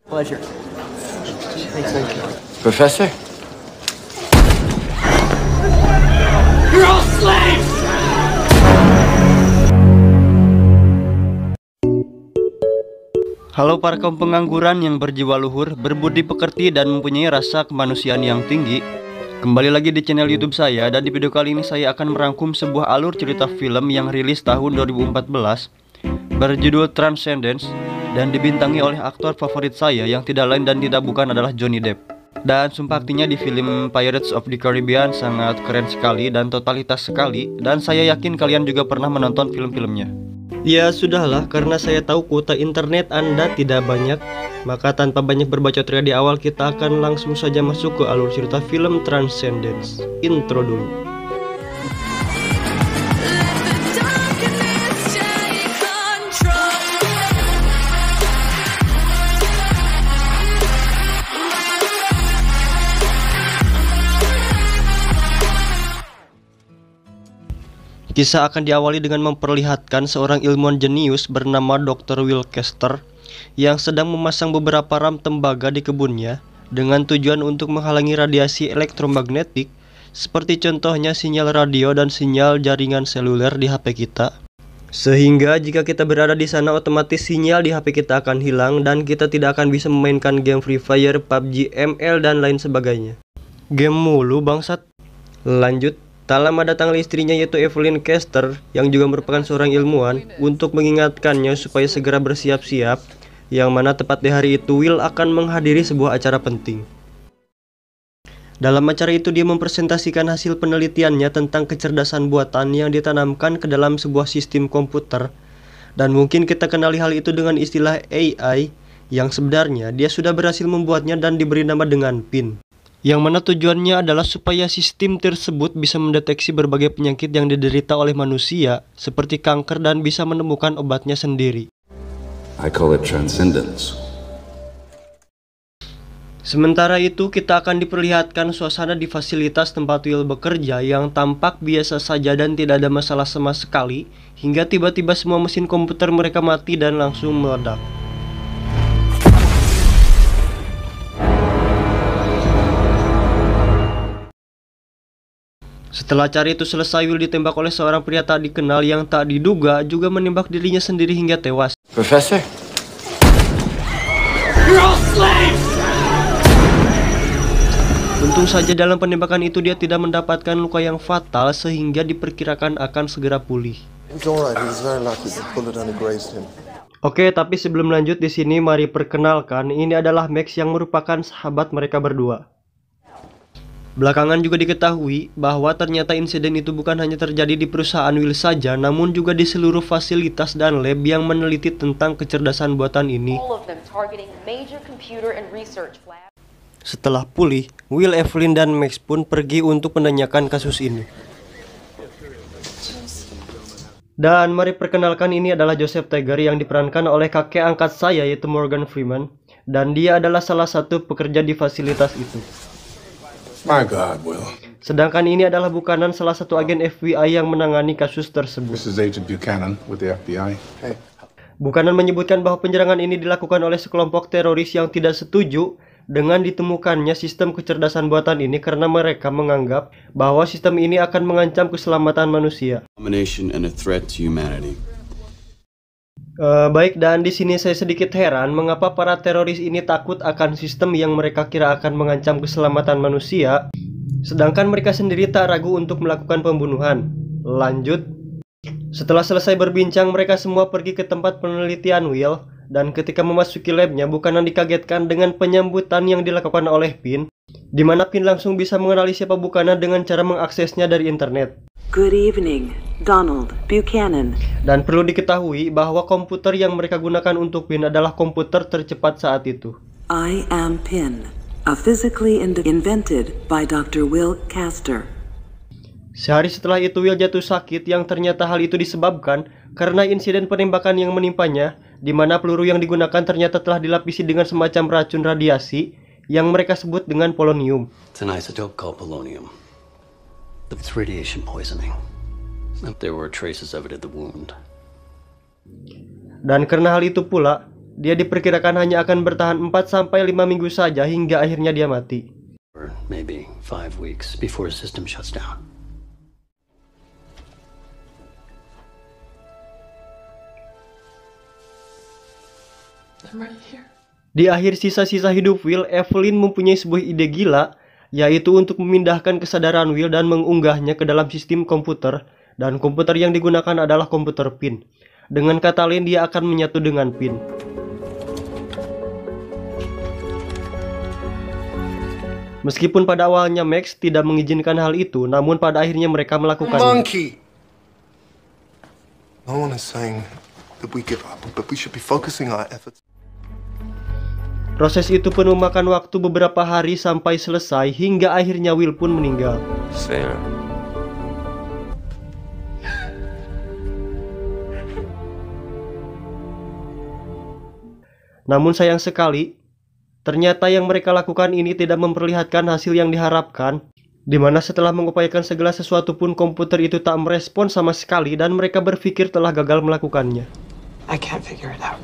Pleasure. Thank you. Professor? You're all slaves! Halo para kaum pengangguran yang berjiwa luhur, berbudi pekerti dan mempunyai rasa kemanusiaan yang tinggi. Kembali lagi di channel YouTube saya, dan di video kali ini saya akan merangkum sebuah alur cerita film yang rilis tahun 2014 berjudul Transcendence dan dibintangi oleh aktor favorit saya yang tidak lain dan tidak bukan adalah Johnny Depp. Dan sumpah aktingnya di film Pirates of the Caribbean sangat keren sekali dan totalitas sekali, dan saya yakin kalian juga pernah menonton film-filmnya. Ya sudahlah, karena saya tahu kuota internet Anda tidak banyak, maka tanpa banyak berbacot di awal kita akan langsung saja masuk ke alur cerita film Transcendence. Intro dulu. Kisah akan diawali dengan memperlihatkan seorang ilmuwan jenius bernama Dr. Will Kester yang sedang memasang beberapa ram tembaga di kebunnya dengan tujuan untuk menghalangi radiasi elektromagnetik seperti contohnya sinyal radio dan sinyal jaringan seluler di HP kita. Sehingga jika kita berada di sana otomatis sinyal di HP kita akan hilang dan kita tidak akan bisa memainkan game Free Fire, PUBG, ML dan lain sebagainya. Game mulu bangsat. Lanjut. Tak lama datanglah istrinya yaitu Evelyn Kester yang juga merupakan seorang ilmuwan untuk mengingatkannya supaya segera bersiap-siap, yang mana tepat di hari itu Will akan menghadiri sebuah acara penting. Dalam acara itu dia mempresentasikan hasil penelitiannya tentang kecerdasan buatan yang ditanamkan ke dalam sebuah sistem komputer, dan mungkin kita kenali hal itu dengan istilah AI, yang sebenarnya dia sudah berhasil membuatnya dan diberi nama dengan PIN. Yang mana tujuannya adalah supaya sistem tersebut bisa mendeteksi berbagai penyakit yang diderita oleh manusia seperti kanker dan bisa menemukan obatnya sendiri. I call it transcendence. Sementara itu kita akan diperlihatkan suasana di fasilitas tempat Will bekerja yang tampak biasa saja dan tidak ada masalah sama sekali, hingga tiba-tiba semua mesin komputer mereka mati dan langsung meledak. Setelah cari itu selesai, Will ditembak oleh seorang pria tak dikenal yang tak diduga juga menembak dirinya sendiri hingga tewas. Professor? You're all slaves! Untung saja dalam penembakan itu dia tidak mendapatkan luka yang fatal sehingga diperkirakan akan segera pulih. Oke, tapi sebelum lanjut di sini mari perkenalkan, ini adalah Max yang merupakan sahabat mereka berdua. Belakangan juga diketahui bahwa ternyata insiden itu bukan hanya terjadi di perusahaan Will saja, namun juga di seluruh fasilitas dan lab yang meneliti tentang kecerdasan buatan ini. Setelah pulih, Will, Evelyn, dan Max pun pergi untuk menanyakan kasus ini. Dan mari perkenalkan, ini adalah Joseph Tiger yang diperankan oleh kakek angkat saya yaitu Morgan Freeman, dan dia adalah salah satu pekerja di fasilitas itu. My God, Will. Sedangkan ini adalah Buchanan, salah satu agen FBI yang menangani kasus tersebut. This is Agent Buchanan with the FBI. Hey. Buchanan menyebutkan bahwa penyerangan ini dilakukan oleh sekelompok teroris yang tidak setuju dengan ditemukannya sistem kecerdasan buatan ini karena mereka menganggap bahwa sistem ini akan mengancam keselamatan manusia. And a threat to humanity. Baik, dan di sini saya sedikit heran mengapa para teroris ini takut akan sistem yang mereka kira akan mengancam keselamatan manusia, sedangkan mereka sendiri tak ragu untuk melakukan pembunuhan. Lanjut. Setelah selesai berbincang, mereka semua pergi ke tempat penelitian Will, dan ketika memasuki labnya, Buchanan dikagetkan dengan penyambutan yang dilakukan oleh PIN, di mana PIN langsung bisa mengenali siapa Buchanan dengan cara mengaksesnya dari internet. Good evening, Donald Buchanan. Dan perlu diketahui bahwa komputer yang mereka gunakan untuk PIN adalah komputer tercepat saat itu. I am PIN, a physically invented by Dr. Will Kester. Sehari setelah itu Will jatuh sakit yang ternyata hal itu disebabkan karena insiden penembakan yang menimpanya, di mana peluru yang digunakan ternyata telah dilapisi dengan semacam racun radiasi yang mereka sebut dengan polonium. It's an isotope called polonium. It's radiation poisoning. There were traces of it at the wound. Dan karena hal itu pula, dia diperkirakan hanya akan bertahan 4-5 minggu saja hingga akhirnya dia mati. Or maybe 5 weeks before his system shuts down. I'm right here. Di akhir sisa-sisa hidup Will, Evelyn mempunyai sebuah ide gila, yaitu untuk memindahkan kesadaran Will dan mengunggahnya ke dalam sistem komputer, dan komputer yang digunakan adalah komputer PIN. Dengan kata lain, dia akan menyatu dengan PIN. Meskipun pada awalnya Max tidak mengizinkan hal itu, namun pada akhirnya mereka melakukannya. Monkey! No one is saying that we give up, but we should be focusing our efforts. Proses itu pun memakan waktu beberapa hari sampai selesai, hingga akhirnya Will pun meninggal. Fair. Namun sayang sekali, ternyata yang mereka lakukan ini tidak memperlihatkan hasil yang diharapkan, di mana setelah mengupayakan segala sesuatu pun komputer itu tak merespon sama sekali dan mereka berpikir telah gagal melakukannya. I can't figure it out.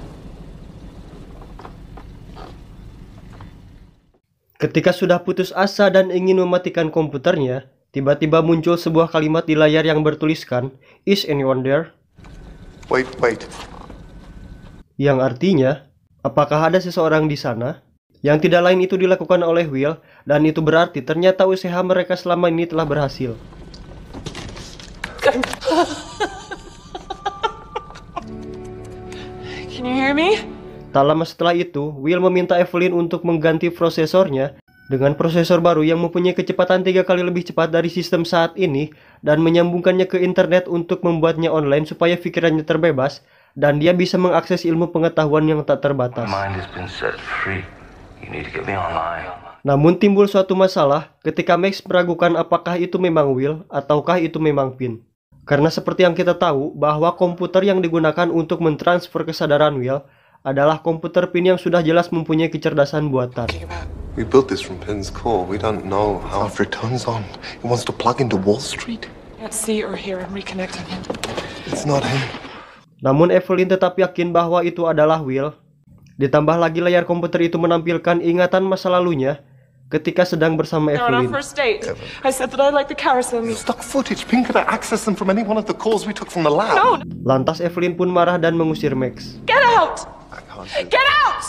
Ketika sudah putus asa dan ingin mematikan komputernya, tiba-tiba muncul sebuah kalimat di layar yang bertuliskan, "Is anyone there?" Wait. Yang artinya, apakah ada seseorang di sana? Yang tidak lain itu dilakukan oleh Will, dan itu berarti ternyata usaha mereka selama ini telah berhasil. Can you hear me? Tak lama setelah itu, Will meminta Evelyn untuk mengganti prosesornya dengan prosesor baru yang mempunyai kecepatan 3 kali lebih cepat dari sistem saat ini dan menyambungkannya ke internet untuk membuatnya online supaya pikirannya terbebas dan dia bisa mengakses ilmu pengetahuan yang tak terbatas. Namun timbul suatu masalah ketika Max meragukan apakah itu memang Will ataukah itu memang PIN. Karena seperti yang kita tahu bahwa komputer yang digunakan untuk mentransfer kesadaran Will adalah komputer PIN yang sudah jelas mempunyai kecerdasan buatan. We built this from Penn's core. We don't know how. After it turns on, it wants to plug into Wall Street. Can't see or hear him reconnecting. It's not him. Namun Evelyn tetap yakin bahwa itu adalah Will. Ditambah lagi layar komputer itu menampilkan ingatan masa lalunya ketika sedang bersama On our Evelyn. first date, I said that I like the carousel music. Stock footage. Pink could have accessed them from any one of the calls we took from the lab. No, Lantas Evelyn pun marah dan mengusir Max. get out! I can't do Get out!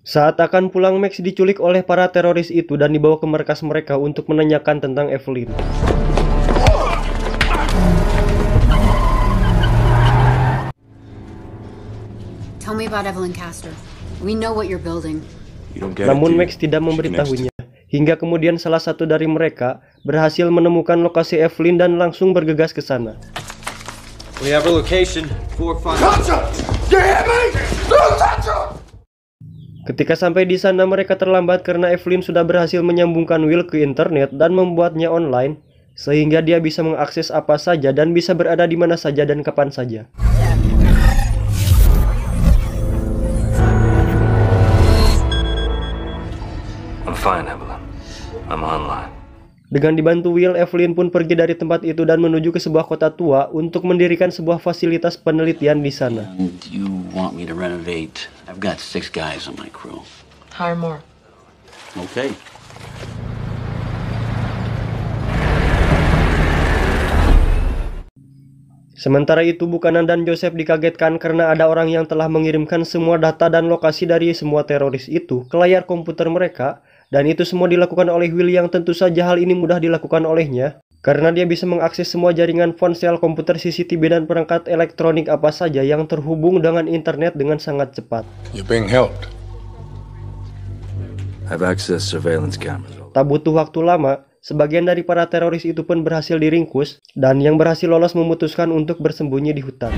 Saat akan pulang, Max diculik oleh para teroris itu dan dibawa ke markas mereka untuk menanyakan tentang Evelyn. Tell me about Evelyn Castor. We know what you're building. Namun Max tidak memberitahunya. Hingga kemudian salah satu dari mereka berhasil menemukan lokasi Evelyn dan langsung bergegas ke sana. We have a location. 4-5. Ketika sampai di sana mereka terlambat karena Evelyn sudah berhasil menyambungkan Will ke internet dan membuatnya online sehingga dia bisa mengakses apa saja dan bisa berada di mana saja dan kapan saja. I'm fine, Evelyn. I'm online. Dengan dibantu Will, Evelyn pun pergi dari tempat itu dan menuju ke sebuah kota tua untuk mendirikan sebuah fasilitas penelitian di sana. And you want me to renovate? I've got 6 guys on my crew. Hire more. Okay. Sementara itu, Buchanan dan Joseph dikagetkan karena ada orang yang telah mengirimkan semua data dan lokasi dari semua teroris itu ke layar komputer mereka, dan itu semua dilakukan oleh Will yang tentu saja hal ini mudah dilakukan olehnya karena dia bisa mengakses semua jaringan ponsel, komputer, CCTV, dan perangkat elektronik apa saja yang terhubung dengan internet dengan sangat cepat. You're being helped. I've accessed surveillance cameras. Tak butuh waktu lama, sebagian dari para teroris itu pun berhasil diringkus, dan yang berhasil lolos memutuskan untuk bersembunyi di hutan.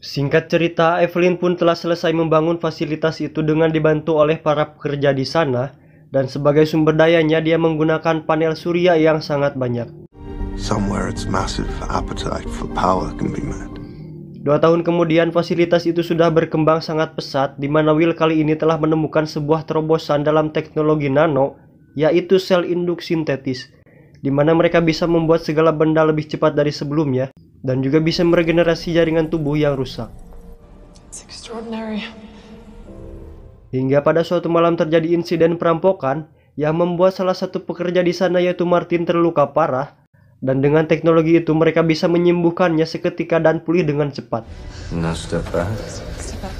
Singkat cerita, Evelyn pun telah selesai membangun fasilitas itu dengan dibantu oleh para pekerja di sana, dan sebagai sumber dayanya dia menggunakan panel surya yang sangat banyak. Somewhere its massive appetite for power can be met. 2 tahun kemudian, fasilitas itu sudah berkembang sangat pesat, di mana Will kali ini telah menemukan sebuah terobosan dalam teknologi nano, yaitu sel induk sintetis, di mana mereka bisa membuat segala benda lebih cepat dari sebelumnya, dan juga bisa meregenerasi jaringan tubuh yang rusak. It's extraordinary. Hingga pada suatu malam terjadi insiden perampokan yang membuat salah satu pekerja di sana yaitu Martin terluka parah, dan dengan teknologi itu mereka bisa menyembuhkannya seketika dan pulih dengan cepat. Now step back. Step back.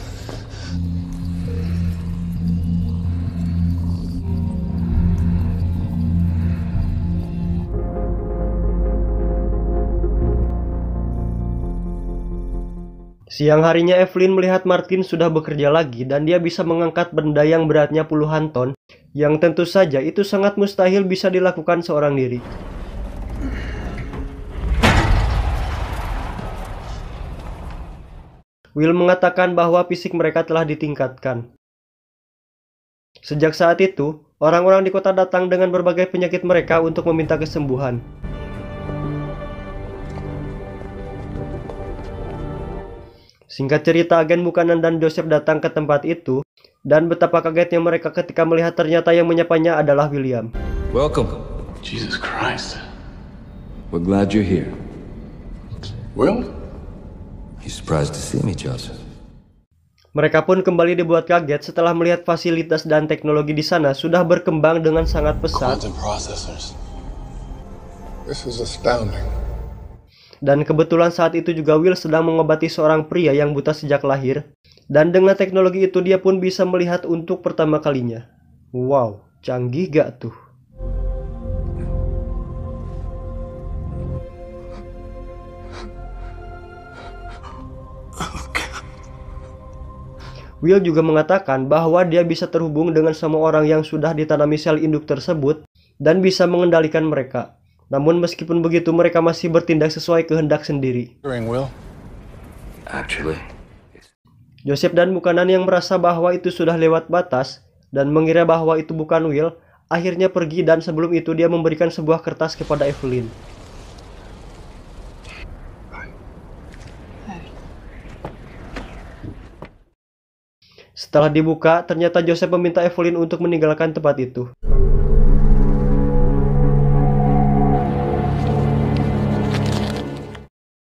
Siang harinya Evelyn melihat Martin sudah bekerja lagi dan dia bisa mengangkat benda yang beratnya puluhan ton, yang tentu saja itu sangat mustahil bisa dilakukan seorang diri. Will mengatakan bahwa fisik mereka telah ditingkatkan. Sejak saat itu, orang-orang di kota datang dengan berbagai penyakit mereka untuk meminta kesembuhan. Singkat cerita, agen Buchanan dan Joseph datang ke tempat itu, dan betapa kagetnya mereka ketika melihat ternyata yang menyapanya adalah William. Welcome. Jesus Christ. We're glad you're here. Will? You surprised to see me, Joseph? Mereka pun kembali dibuat kaget setelah melihat fasilitas dan teknologi di sana sudah berkembang dengan sangat pesat. Quantum processors. This is astounding. Dan kebetulan saat itu juga Will sedang mengobati seorang pria yang buta sejak lahir. Dan dengan teknologi itu dia pun bisa melihat untuk pertama kalinya. Wow, canggih gak tuh? Will juga mengatakan bahwa dia bisa terhubung dengan semua orang yang sudah ditanami sel induk tersebut dan bisa mengendalikan mereka. Namun meskipun begitu mereka masih bertindak sesuai kehendak sendiri. Actually, Joseph dan Buchanan yang merasa bahwa itu sudah lewat batas dan mengira bahwa itu bukan Will, akhirnya pergi dan sebelum itu dia memberikan sebuah kertas kepada Evelyn. Setelah dibuka, ternyata Joseph meminta Evelyn untuk meninggalkan tempat itu.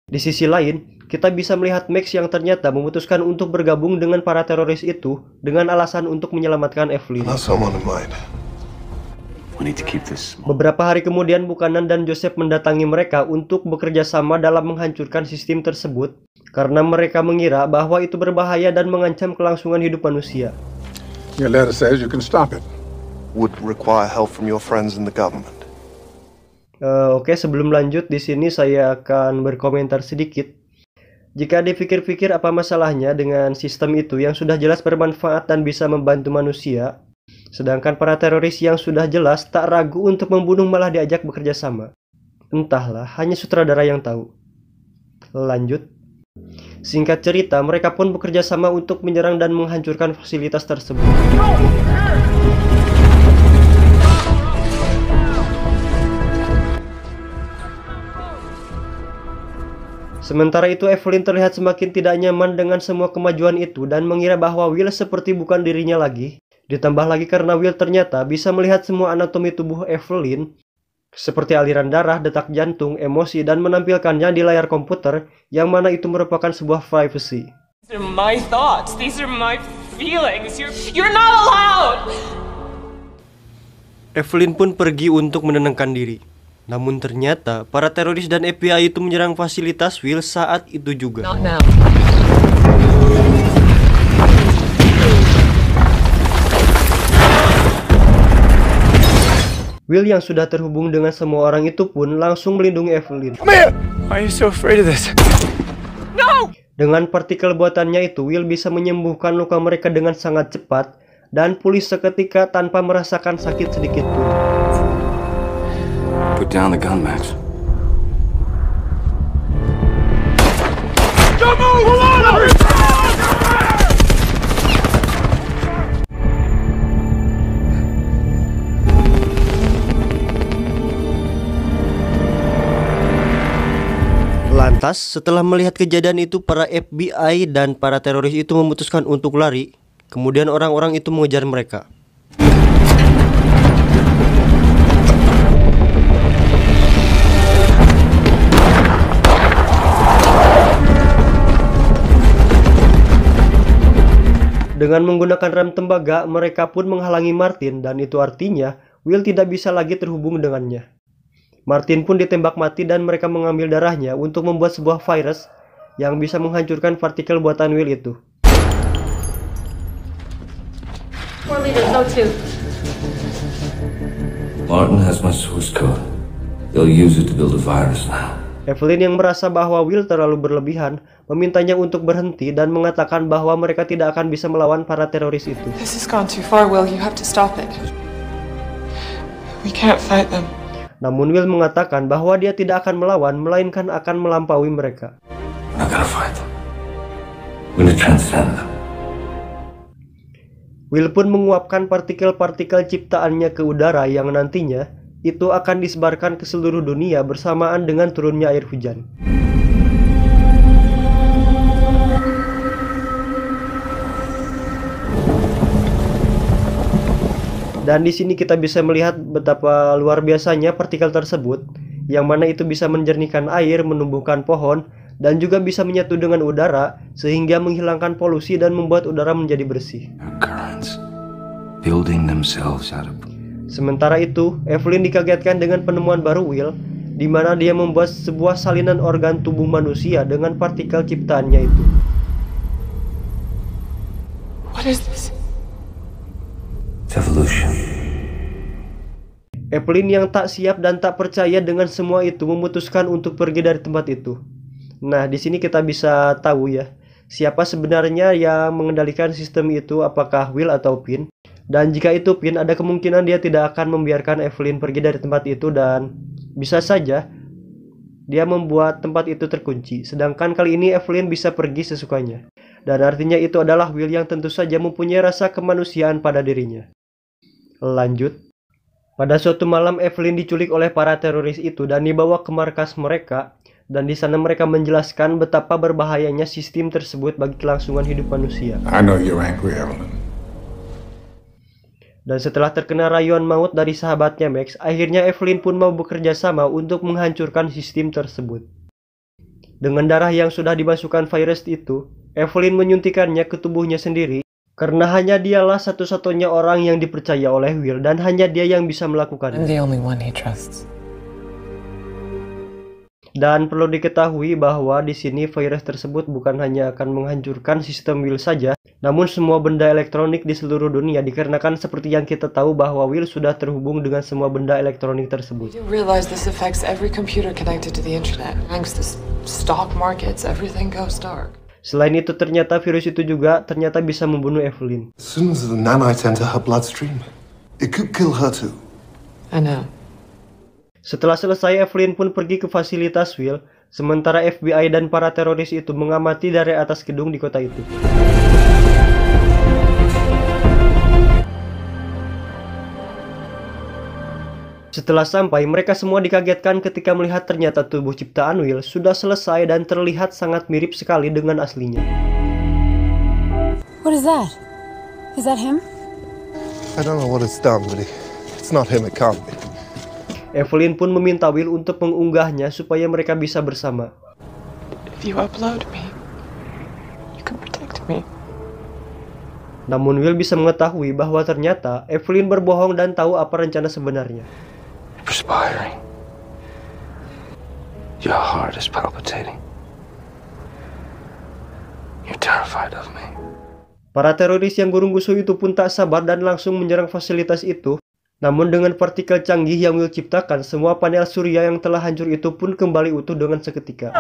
Di sisi lain, kita bisa melihat Max yang ternyata memutuskan untuk bergabung dengan para teroris itu dengan alasan untuk menyelamatkan Evelyn. Beberapa hari kemudian, Buchanan dan Joseph mendatangi mereka untuk bekerja sama dalam menghancurkan sistem tersebut karena mereka mengira bahwa itu berbahaya dan mengancam kelangsungan hidup manusia. Your letter says you can stop it. Would require help from your friends in the government. Oke, sebelum lanjut di sini saya akan berkomentar sedikit. Jika dipikir-pikir apa masalahnya dengan sistem itu yang sudah jelas bermanfaat dan bisa membantu manusia, sedangkan para teroris yang sudah jelas tak ragu untuk membunuh malah diajak bekerja sama. Entahlah, hanya sutradara yang tahu. Lanjut. Singkat cerita, mereka pun bekerja sama untuk menyerang dan menghancurkan fasilitas tersebut. Sementara itu, Evelyn terlihat semakin tidak nyaman dengan semua kemajuan itu dan mengira bahwa Will seperti bukan dirinya lagi. Ditambah lagi karena Will ternyata bisa melihat semua anatomi tubuh Evelyn, seperti aliran darah, detak jantung, emosi, dan menampilkannya di layar komputer, yang mana itu merupakan sebuah privacy. These are my thoughts. These are my feelings. You're not allowed. Evelyn pun pergi untuk menenangkan diri. Namun ternyata para teroris dan FBI itu menyerang fasilitas Will saat itu juga. Not now. Will yang sudah terhubung dengan semua orang itu pun langsung melindungi Evelyn. Why are you so afraid of this? No! Dengan partikel buatannya itu, Will bisa menyembuhkan luka mereka dengan sangat cepat dan pulih seketika tanpa merasakan sakit sedikit pun. put down the gun, Max. Don't move! Lantas, setelah melihat kejadian itu, para FBI dan para teroris itu memutuskan untuk lari. Kemudian orang-orang itu mengejar mereka. Dengan menggunakan rem tembaga, mereka pun menghalangi Martin, dan itu artinya Will tidak bisa lagi terhubung dengannya. Martin pun ditembak mati dan mereka mengambil darahnya untuk membuat sebuah virus yang bisa menghancurkan partikel buatan Will itu. 4 liters, O2. Martin has my source code. They'll use it to build a virus now. Evelyn yang merasa bahwa Will terlalu berlebihan, memintanya untuk berhenti dan mengatakan bahwa mereka tidak akan bisa melawan para teroris itu. This has gone too far, Will. You have to stop it. We can't fight them. Namun Will mengatakan bahwa dia tidak akan melawan, melainkan akan melampaui mereka. We're not gonna fight them. We're gonna transcend them. Will pun menguapkan partikel-partikel ciptaannya ke udara yang nantinya itu akan disebarkan ke seluruh dunia bersamaan dengan turunnya air hujan. Dan di sini kita bisa melihat betapa luar biasanya partikel tersebut, yang mana itu bisa menjernihkan air, menumbuhkan pohon, dan juga bisa menyatu dengan udara sehingga menghilangkan polusi dan membuat udara menjadi bersih. Building themselves out of... Sementara itu, Evelyn dikagetkan dengan penemuan baru Will, di mana dia membuat sebuah salinan organ tubuh manusia dengan partikel ciptaannya itu. What is this? It's evolution. Evelyn yang tak siap dan tak percaya dengan semua itu memutuskan untuk pergi dari tempat itu. Nah, di sini kita bisa tahu ya, siapa sebenarnya yang mengendalikan sistem itu, apakah Will atau Pin. Dan jika itu Pin, ada kemungkinan dia tidak akan membiarkan Evelyn pergi dari tempat itu dan bisa saja dia membuat tempat itu terkunci. Sedangkan kali ini Evelyn bisa pergi sesukanya. Dan artinya itu adalah Will yang tentu saja mempunyai rasa kemanusiaan pada dirinya. Lanjut. Pada suatu malam Evelyn diculik oleh para teroris itu dan dibawa ke markas mereka. Dan di sana mereka menjelaskan betapa berbahayanya sistem tersebut bagi kelangsungan hidup manusia. I know you're angry, Evelyn. Dan setelah terkena rayuan maut dari sahabatnya Max, akhirnya Evelyn pun mau bekerja sama untuk menghancurkan sistem tersebut. Dengan darah yang sudah dimasukkan virus itu, Evelyn menyuntikannya ke tubuhnya sendiri, karena hanya dialah satu-satunya orang yang dipercaya oleh Will dan hanya dia yang bisa melakukannya. I'm the only one he trusts. Dan perlu diketahui bahwa di sini virus tersebut bukan hanya akan menghancurkan sistem Will saja, namun semua benda elektronik di seluruh dunia, dikarenakan seperti yang kita tahu bahwa Will sudah terhubung dengan semua benda elektronik tersebut. You realize this affects every computer connected to the internet. Thanks to stock markets, everything goes dark. Selain itu ternyata virus itu juga ternyata bisa membunuh Evelyn. As soon as the nanites enter her bloodstream, it could kill her too. I know. Setelah selesai, Evelyn pun pergi ke fasilitas Will, sementara FBI dan para teroris itu mengamati dari atas gedung di kota itu. Setelah sampai, mereka semua dikagetkan ketika melihat ternyata tubuh ciptaan Will sudah selesai dan terlihat sangat mirip sekali dengan aslinya. What is that? Is that him? I don't know what it's done, but it's not him, it can't be. Evelyn pun meminta Will untuk mengunggahnya supaya mereka bisa bersama. If you upload me, you can protect me. Namun Will bisa mengetahui bahwa ternyata Evelyn berbohong dan tahu apa rencana sebenarnya. Perspiring. Your heart is palpitating. You're terrified of me. Para teroris yang gurung gusu itu pun tak sabar dan langsung menyerang fasilitas itu. Namun dengan partikel canggih yang Will ciptakan, semua panel surya yang telah hancur itu pun kembali utuh dengan seketika.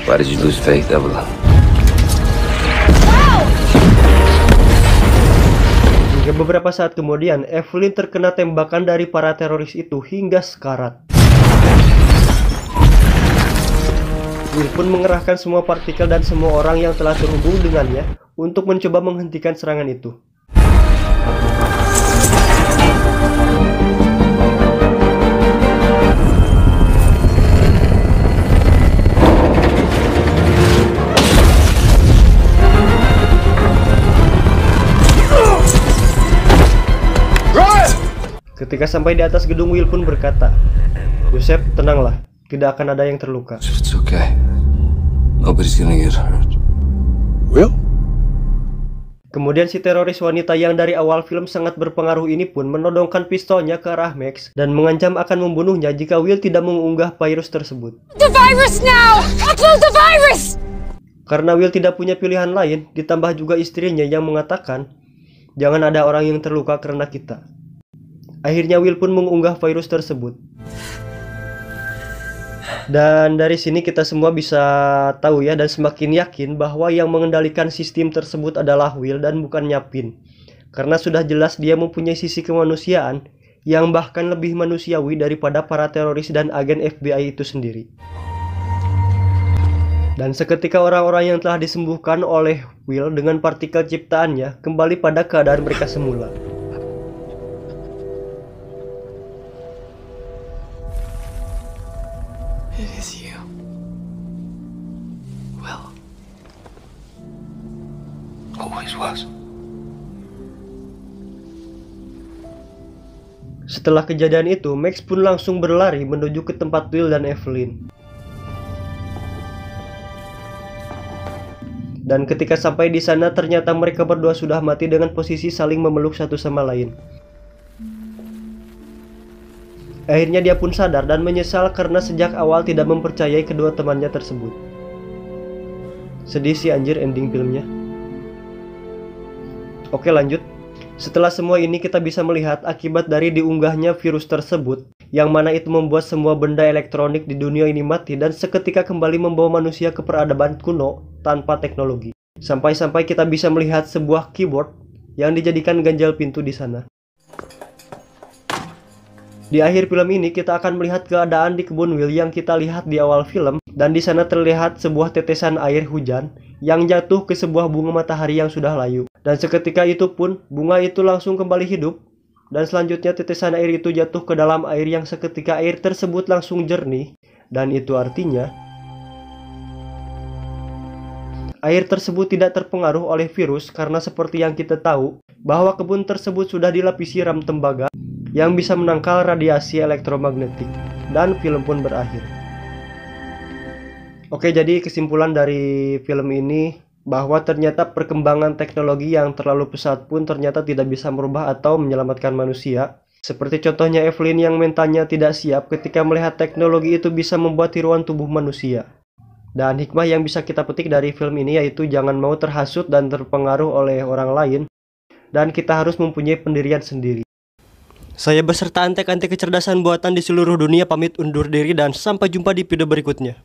Why did you lose faith, Evelyn? Hingga beberapa saat kemudian, Evelyn terkena tembakan dari para teroris itu hingga sekarat. Will pun mengerahkan semua partikel dan semua orang yang telah terhubung dengannya untuk mencoba menghentikan serangan itu. Ketika sampai di atas gedung, Will pun berkata, "Joseph, tenanglah, tidak akan ada yang terluka." It's okay. Nobody's gonna get hurt. Will? Kemudian si teroris wanita yang dari awal film sangat berpengaruh ini pun menodongkan pistolnya ke arah Max dan mengancam akan membunuhnya jika Will tidak mengunggah virus tersebut. The virus now! Upload the virus! Karena Will tidak punya pilihan lain, ditambah juga istrinya yang mengatakan, "Jangan ada orang yang terluka karena kita." Akhirnya Will pun mengunggah virus tersebut. Dan dari sini kita semua bisa tahu ya, dan semakin yakin bahwa yang mengendalikan sistem tersebut adalah Will dan bukan Pin. Karena sudah jelas dia mempunyai sisi kemanusiaan yang bahkan lebih manusiawi daripada para teroris dan agen FBI itu sendiri. Dan seketika orang-orang yang telah disembuhkan oleh Will dengan partikel ciptaannya kembali pada keadaan mereka semula. It is you. Will. Always was. Setelah kejadian itu, Max pun langsung berlari menuju ke tempat Will dan Evelyn. Dan ketika sampai di sana, ternyata mereka berdua sudah mati dengan posisi saling memeluk satu sama lain. Akhirnya dia pun sadar dan menyesal karena sejak awal tidak mempercayai kedua temannya tersebut. Sedih sih anjir ending filmnya. Oke, lanjut. Setelah semua ini kita bisa melihat akibat dari diunggahnya virus tersebut, yang mana itu membuat semua benda elektronik di dunia ini mati dan seketika kembali membawa manusia ke peradaban kuno tanpa teknologi. Sampai-sampai kita bisa melihat sebuah keyboard yang dijadikan ganjal pintu di sana. Di akhir film ini kita akan melihat keadaan di kebun Will yang kita lihat di awal film, dan di sana terlihat sebuah tetesan air hujan yang jatuh ke sebuah bunga matahari yang sudah layu. Dan seketika itu pun bunga itu langsung kembali hidup, dan selanjutnya tetesan air itu jatuh ke dalam air yang seketika air tersebut langsung jernih, dan itu artinya air tersebut tidak terpengaruh oleh virus karena seperti yang kita tahu bahwa kebun tersebut sudah dilapisi ram tembaga yang bisa menangkal radiasi elektromagnetik, dan film pun berakhir. Oke, jadi kesimpulan dari film ini bahwa ternyata perkembangan teknologi yang terlalu pesat pun ternyata tidak bisa merubah atau menyelamatkan manusia. Seperti contohnya Evelyn yang mentalnya tidak siap ketika melihat teknologi itu bisa membuat tiruan tubuh manusia. Dan hikmah yang bisa kita petik dari film ini yaitu jangan mau terhasut dan terpengaruh oleh orang lain, dan kita harus mempunyai pendirian sendiri. Saya beserta antek-antek kecerdasan buatan di seluruh dunia pamit undur diri dan sampai jumpa di video berikutnya.